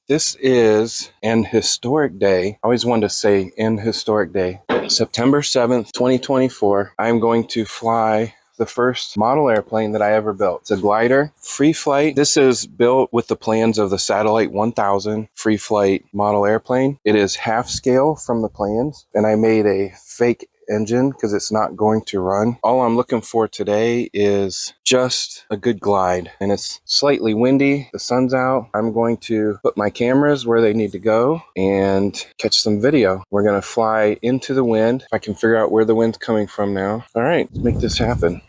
This is an historic day. I always wanted to say an historic day. September 7th, 2024. I'm going to fly the first model airplane that I ever built. It's a glider, free flight. This is built with the plans of the Satellite 1000 free flight model airplane. It is half scale from the plans, and I made a fake engine because it's not going to run. All I'm looking for today is just a good glide, and it's slightly windy. The sun's out. I'm going to put my cameras where they need to go and catch some video. We're going to fly into the wind. If I can figure out where the wind's coming from now. All right, let's make this happen.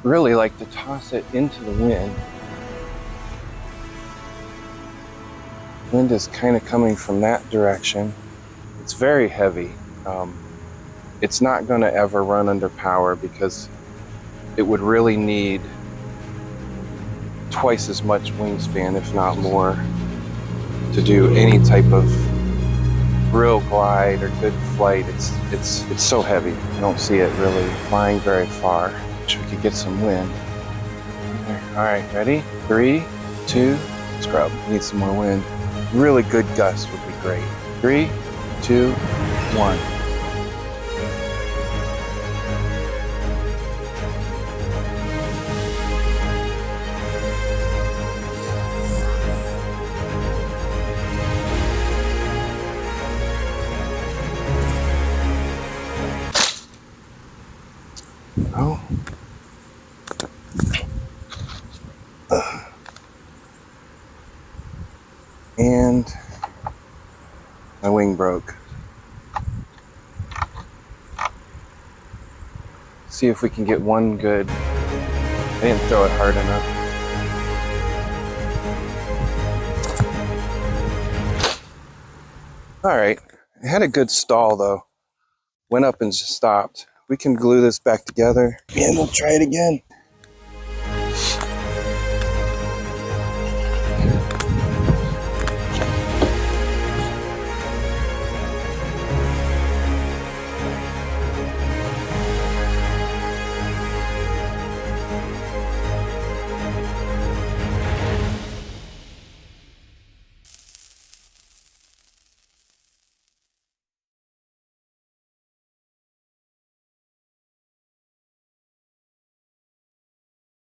Really like to toss it into the wind. Wind is kind of coming from that direction. It's very heavy. It's not going to ever run under power because it would really need twice as much wingspan, if not more, to do any type of real glide or good flight. It's so heavy. I don't see it really flying very far. Wish we could get some wind. All right, ready? 3, 2, scrub. Need some more wind. Really good gust would be great. 3, 2, 1. Oh. And my wing broke. See if we can get one good. I didn't throw it hard enough. All right, it had a good stall though. Went up and just stopped. We can glue this back together and we'll try it again.